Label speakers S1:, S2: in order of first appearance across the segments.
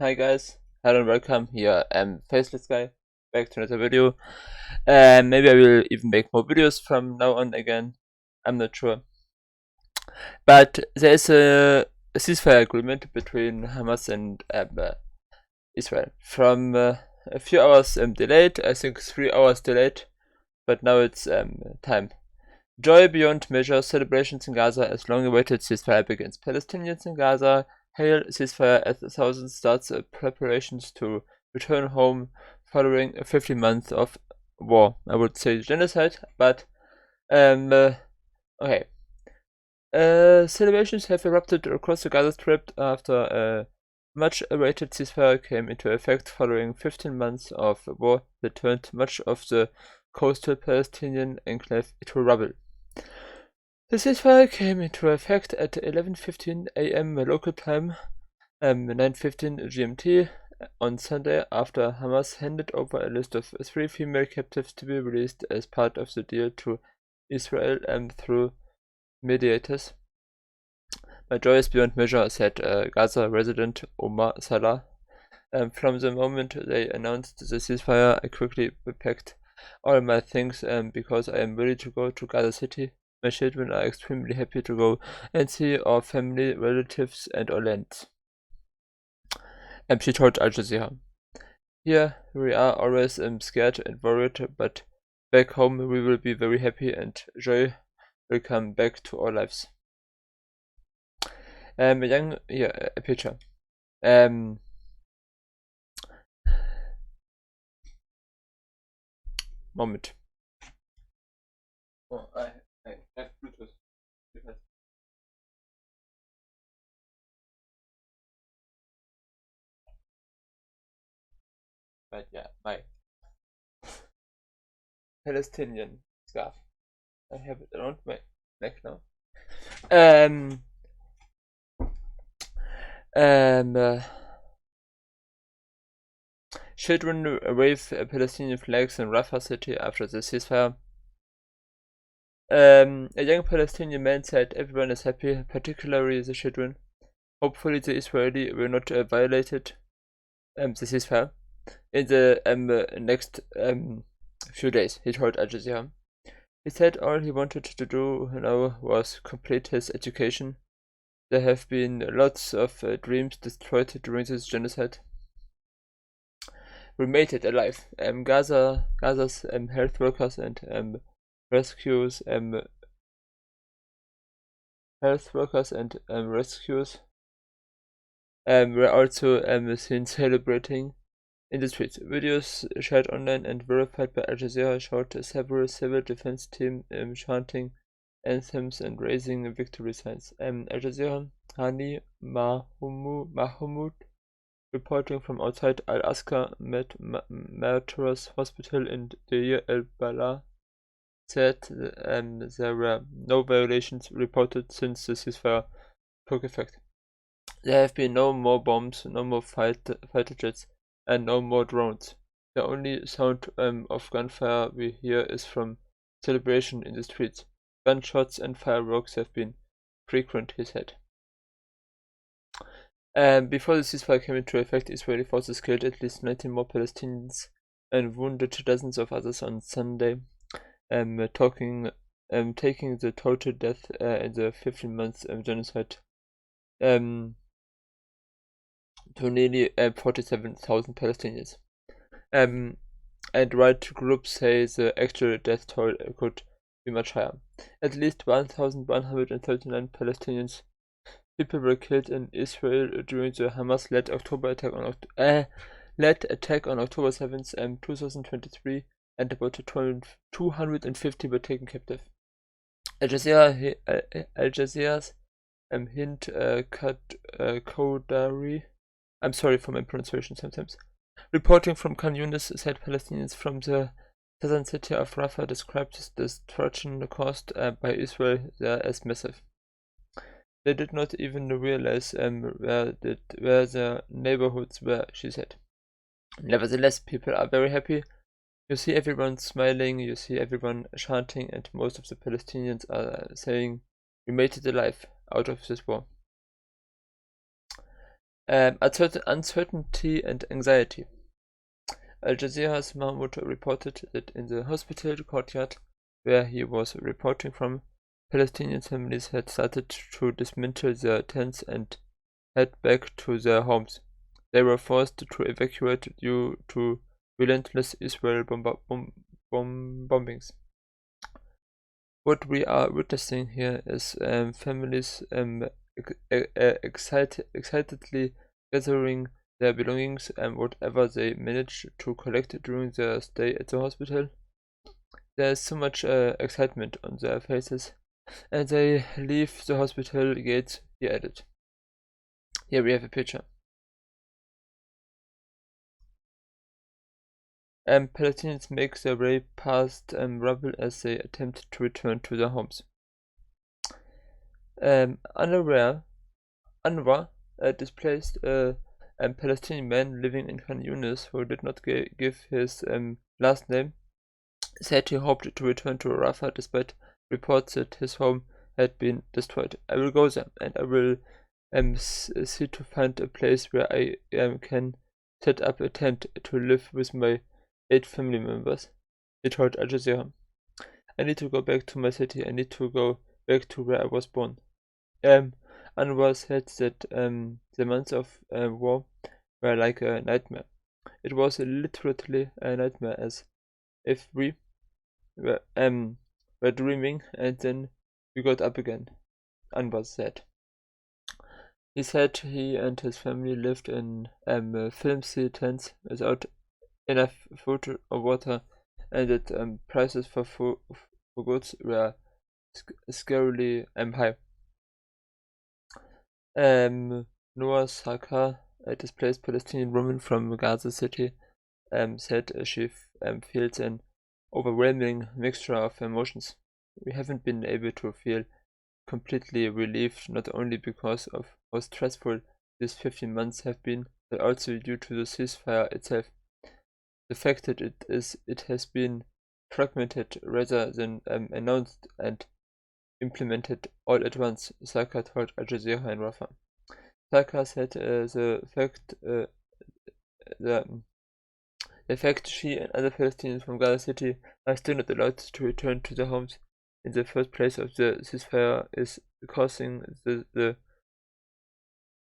S1: Hi guys, hello and welcome. Here I'm Faceless guy, back to another video. Maybe I will even make more videos from now on again. I'm not sure. But there is a ceasefire agreement between Hamas and Israel. From a few hours delayed, I think 3 hours delayed, but now it's time. Joy beyond measure, celebrations in Gaza as long-awaited ceasefire begins. Palestinians in Gaza hail ceasefire as thousands starts preparations to return home following 15 months of war. I would say genocide, but okay. Celebrations have erupted across the Gaza Strip after a much-awaited ceasefire came into effect following 15 months of war that turned much of the coastal Palestinian enclave into rubble. The ceasefire came into effect at 11:15 a.m. local time, 9:15 GMT, on Sunday after Hamas handed over a list of 3 female captives to be released as part of the deal to Israel through mediators. My joy is beyond measure, said Gaza resident Omar Salah. From the moment they announced the ceasefire, I quickly packed all my things because I am ready to go to Gaza City. My children are extremely happy to go and see our family, relatives, and our land. She told Al Jazeera. Here we are always scared and worried, but back home we will be very happy and joy will come back to our lives. A picture. Moment. Oh, I have Bluetooth. But yeah, my Palestinian scarf. I have it around my neck now. Children wave Palestinian flags in Rafah city after the ceasefire. A young Palestinian man said everyone is happy, particularly the children. Hopefully the Israeli will not violate it, the ceasefire in the next few days, he told Al Jazeera. He said all he wanted to do now was complete his education. There have been lots of dreams destroyed during this genocide. We made it alive. Gaza's health workers and rescues were also seen celebrating in the streets. Videos shared online and verified by Al Jazeera showed several civil defense teams chanting anthems and raising victory signs. Al Jazeera Hani Mahmoud, reporting from outside Al-Aqsa Martyrs Hospital in Deir el-Balah, said there were no violations reported since the ceasefire took effect. There have been no more bombs, no more fighter jets, and no more drones. The only sound of gunfire we hear is from celebration in the streets. Gunshots and fireworks have been frequent, he said. Before the ceasefire came into effect, Israeli forces killed at least 19 more Palestinians and wounded dozens of others on Sunday, taking the total death in the 15 months genocide to nearly 47,000 Palestinians. And right groups say the actual death toll could be much higher. At least 1,139 Palestinians people were killed in Israel during the Hamas-led attack on October 7th, 2023, and about 250 were taken captive. Al Jazeera's Hind Kodari, I'm sorry for my pronunciation sometimes, reporting from Khan Yunis, said Palestinians from the southern city of Rafah described the destruction caused by Israel there as massive. They did not even realize where their neighborhoods were, she said. Nevertheless, people are very happy. You see everyone smiling, you see everyone chanting, and most of the Palestinians are saying, we made it alive out of this war. Uncertainty and anxiety. Al Jazeera's Mahmoud reported that in the hospital courtyard where he was reporting from, Palestinian families had started to dismantle their tents and head back to their homes. They were forced to evacuate due to relentless Israeli bombings. What we are witnessing here is families excitedly gathering their belongings and whatever they managed to collect during their stay at the hospital. There is so much excitement on their faces, and they leave the hospital gates, he added. Here we have a picture. Palestinians make their way past rubble as they attempt to return to their homes. Unaware displaced Palestinian man living in Khan Yunis who did not give his last name said he hoped to return to Rafah despite reports that his home had been destroyed. I will go there and I will see to find a place where I can set up a tent to live with my 8 family members, he told Al Jazeera. I need to go back to my city. I need to go back to where I was born. Anwar said that the months of war were like a nightmare. It was literally a nightmare, as if we were dreaming and then we got up again, Anwar said. He said he and his family lived in flimsy tents without enough food or water, and that prices for goods were scarily high. Noah Saka, a displaced Palestinian woman from Gaza City, said she feels an overwhelming mixture of emotions. We haven't been able to feel completely relieved, not only because of how stressful these 15 months have been, but also due to the ceasefire itself. The fact that it has been fragmented rather than announced and implemented all at once, Saka told Al Jazeera in Rafah. Saka said the fact she and other Palestinians from Gaza City are still not allowed to return to their homes in the first place of the ceasefire is causing the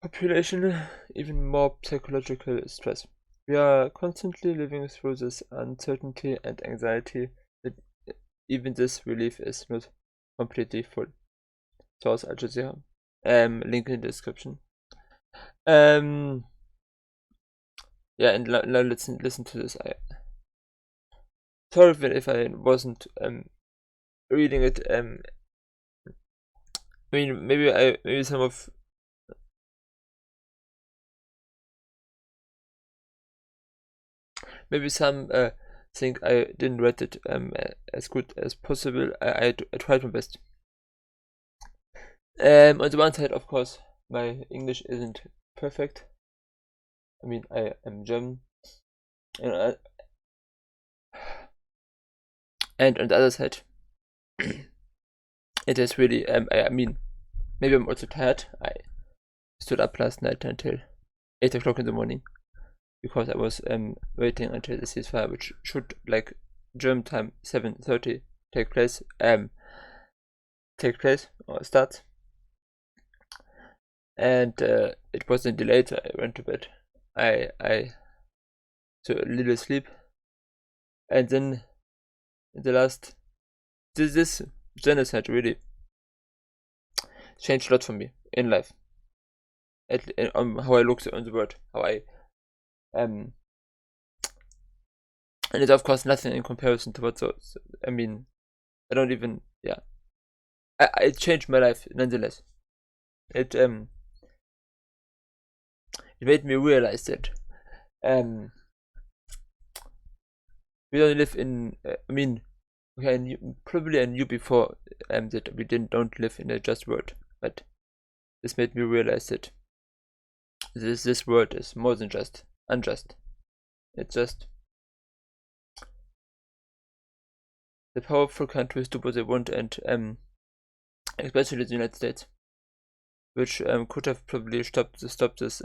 S1: population even more psychological stress. We are constantly living through this uncertainty and anxiety that even this relief is not completely full. Source Al Jazeera. Link in the description. Yeah, and now listen to this. Sorry if I wasn't reading it. I mean, maybe some of think I didn't read it as good as possible. I tried my best. On the one side, of course, my English isn't perfect. I mean, I am German, and on the other side, it is really. I mean, maybe I'm also tired. I stood up last night until 8 o'clock in the morning because I was waiting until the ceasefire, which should, like German time 7:30, take place or start. And it wasn't delayed. I went to bed. I took a little sleep, and then the last this genocide really changed a lot for me in life. How I look on the world, how I and it's of course nothing in comparison to what I mean, I don't even it changed my life nonetheless. It made me realize that we don't live in I mean, okay, probably I knew before that we don't live in a just world, but this made me realize that this world is more than just unjust. It's just the powerful countries do what they want, and especially the United States, which could have probably stopped this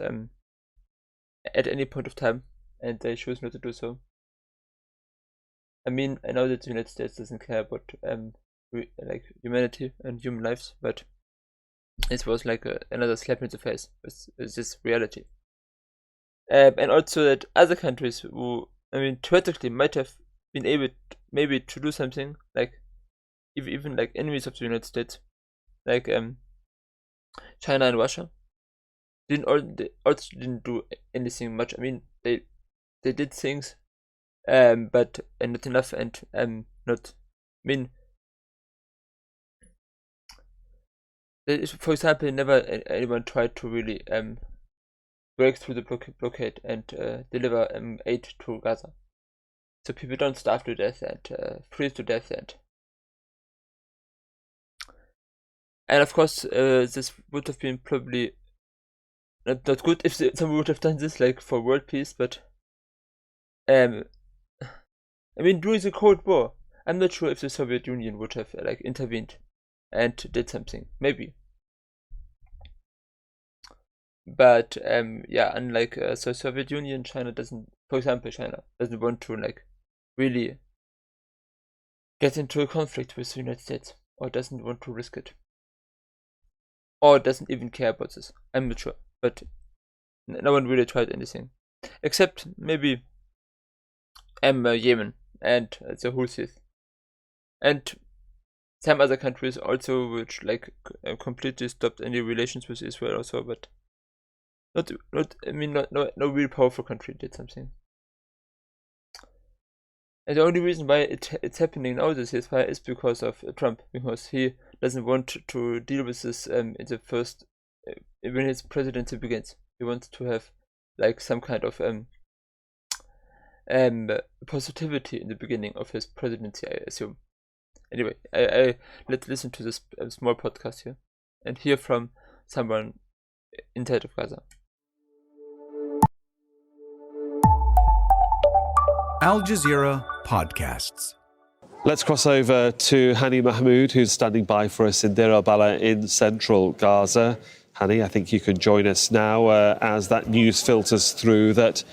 S1: at any point of time, and they choose not to do so. I mean, I know that the United States doesn't care about like humanity and human lives, but this was like another slap in the face with this reality. And also that other countries who, I mean, theoretically might have been able maybe to do something, like even like enemies of the United States, like China and Russia, they also didn't do anything much. I mean, they did things, but not enough, and not. I mean, for example, never anyone tried to really break through the blockade and deliver aid to Gaza, so people don't starve to death and freeze to death, and of course this would have been probably not good if someone would have done this like for world peace, but I mean, during the Cold War, I'm not sure if the Soviet Union would have like intervened and did something, maybe. But yeah, unlike so Soviet Union, for example, China doesn't want to like really get into a conflict with the United States, or doesn't want to risk it, or doesn't even care about this. I'm not sure, but no one really tried anything, except maybe Yemen and the Houthis, and some other countries also, which like completely stopped any relations with Israel also, but no real powerful country did something. And the only reason why it's happening now, this ceasefire, is because of Trump, because he doesn't want to deal with this in the first when his presidency begins. He wants to have like some kind of positivity in the beginning of his presidency, I assume. Anyway, let's listen to this small podcast here and hear from someone inside of Gaza.
S2: Al Jazeera Podcasts.
S3: Let's cross over to Hani Mahmoud, who's standing by for us in Deir al-Balah in central Gaza. Hani, I think you can join us now as that news filters through that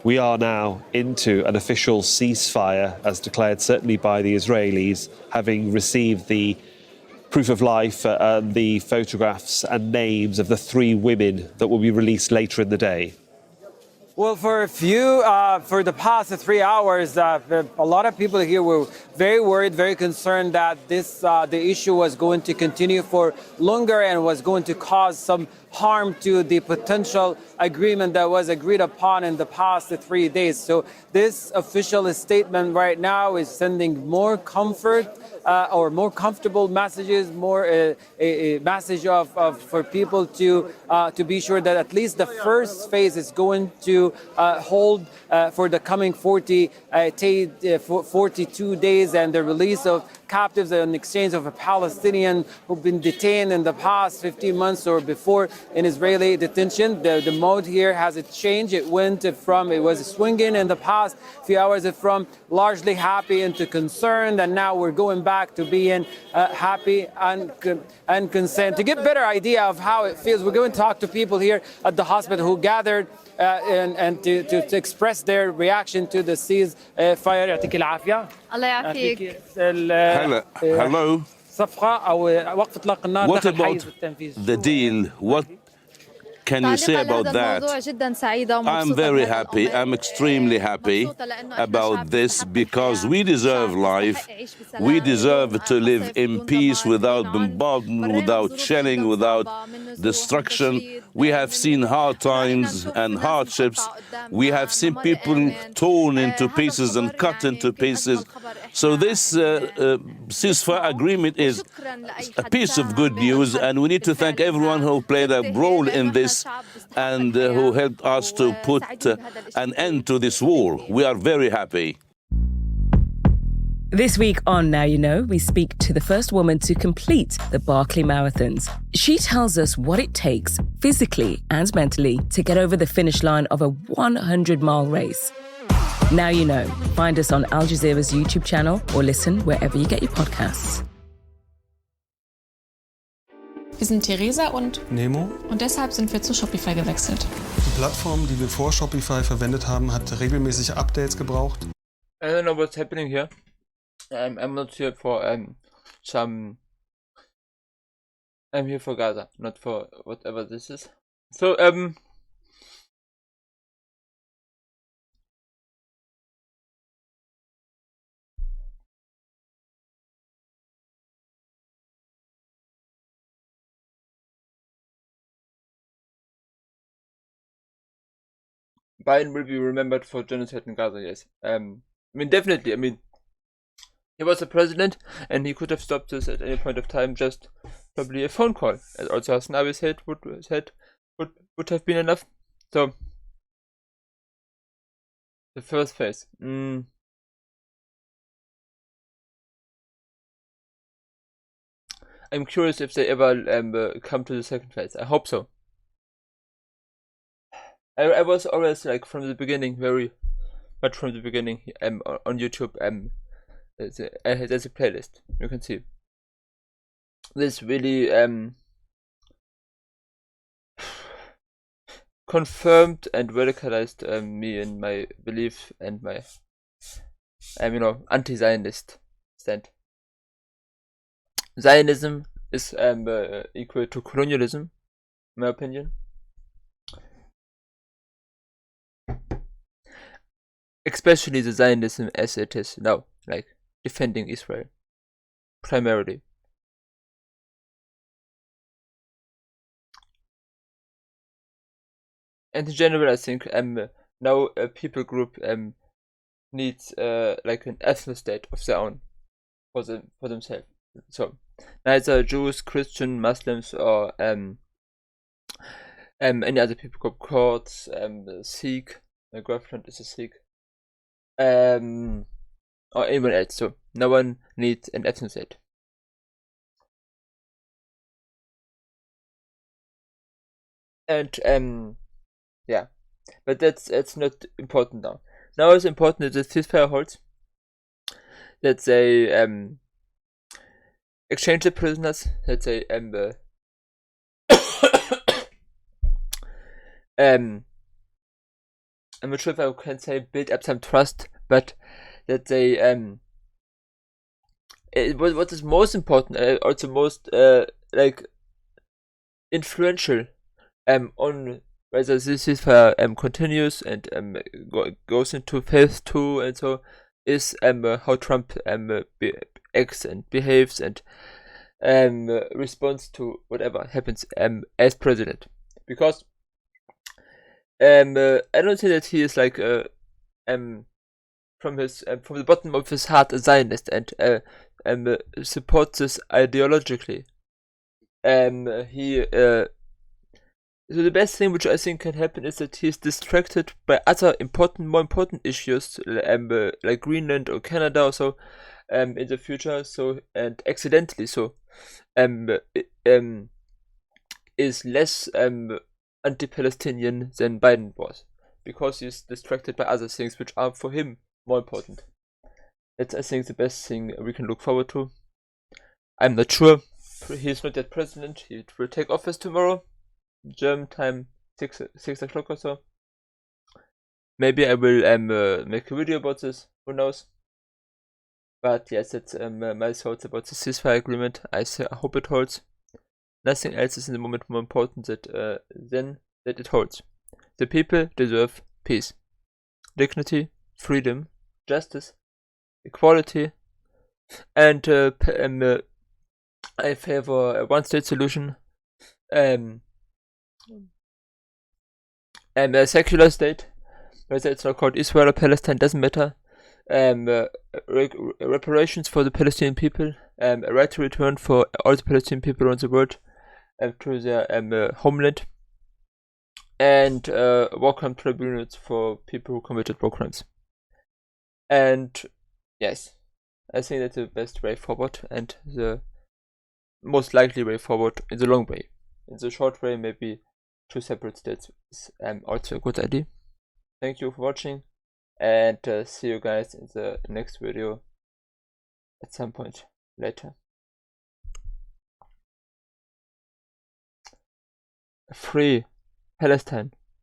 S3: we are now into an official ceasefire, as declared certainly by the Israelis, having received the proof of life and the photographs and names of the 3 women that will be released later in the day.
S4: Well, for the past 3 hours, a lot of people here were very worried, very concerned that the issue was going to continue for longer and was going to cause some harm to the potential agreement that was agreed upon in the past 3 days. So this official statement right now is sending more comfort or more comfortable messages, more a message for people to be sure that at least the first phase is going to hold for the coming 42 days, and the release of captives and exchange of a Palestinian who've been detained in the past 15 months or before in Israeli detention. The mode here has it changed. It was swinging in the past few hours from largely happy into concerned, and now we're going back to being happy and concerned. To get a better idea of how it feels, we're going to talk to people here at the hospital who gathered and to express their reaction to the ceasefire. يعطيك العافية.
S5: الله يعافيك.
S6: Hello.
S4: صفقة أو وقف إطلاق النار داخل حيز التنفيذ.
S6: The deal, what can you say about that? I'm very happy. I'm extremely happy about this because we deserve life. We deserve to live in peace without bombardment, without shelling, without destruction. We have seen hard times and hardships. We have seen people torn into pieces and cut into pieces. So this ceasefire agreement is a piece of good news, and we need to thank everyone who played a role in this and who helped us to put an end to this war. We are very happy.
S7: This week on Now You Know, we speak to the first woman to complete the Barkley Marathons. She tells us what it takes physically and mentally to get over the finish line of a 100-mile race. Now You Know. Find us on Al Jazeera's YouTube channel or listen wherever you get your podcasts.
S5: Wir sind Theresa und
S8: Nemo.
S5: Und deshalb sind wir zu Shopify gewechselt.
S8: Die Plattform, die wir vor Shopify verwendet haben, hat regelmäßig Updates gebraucht.
S1: I don't know what's happening here. I'm not here for I'm here for Gaza, not for whatever this is. So Biden will be remembered for genocide in Gaza, yes. I mean, definitely. I mean, he was a president, and he could have stopped this at any point of time. Just probably a phone call, as also Hassan Abi said would have been enough. So the first phase. I'm curious if they ever come to the second phase. I hope so. I was always, like, from the beginning, very much from the beginning, on YouTube, there's a playlist, you can see. This really, confirmed and radicalized me in my belief and my, anti-Zionist stand. Zionism is equal to colonialism, in my opinion. Especially the Zionism as it is now, like defending Israel, primarily. And in general, I think now a people group needs like an ethnic state of their own for themselves. So neither Jews, Christian, Muslims, or any other people group, Kurds, Sikh. My girlfriend is a Sikh. Or anyone else. So no one needs an ethnic state. And yeah, but that's not important now. Now it's important that the ceasefire holds, that they exchange the prisoners, that they I'm not sure if I can say build up some trust, but that they what is most important, also most like influential on whether this ceasefire continues and goes into phase 2 and so, is how Trump acts and behaves and responds to whatever happens as president. Because I don't think that he is like from the bottom of his heart a Zionist and supports this ideologically. So the best thing which I think can happen is that he's distracted by other more important issues, like Greenland or Canada or so, in the future. So, and accidentally so, is less anti-Palestinian than Biden was, because he's distracted by other things which are for him more important. That's, I think, the best thing we can look forward to. I'm not sure. He's not yet president. He will take office tomorrow, German time, 6 o'clock or so. Maybe I will make a video about this. Who knows? But yes, that's my thoughts about the ceasefire agreement. I hope it holds. Nothing else is in the moment more important than that it holds. The people deserve peace, dignity, freedom, justice, equality, and I favor a one-state solution, and a secular state, whether it's not called Israel or Palestine, doesn't matter. Reparations for the Palestinian people, a right to return for all the Palestinian people around the world to their homeland, and war crime tribunals for people who committed war crimes. And yes, I think that's the best way forward and the most likely way forward in the long way. In the short way, maybe 2 separate states is also a good idea. Thank you for watching, and see you guys in the next video at some point later. free Palestine.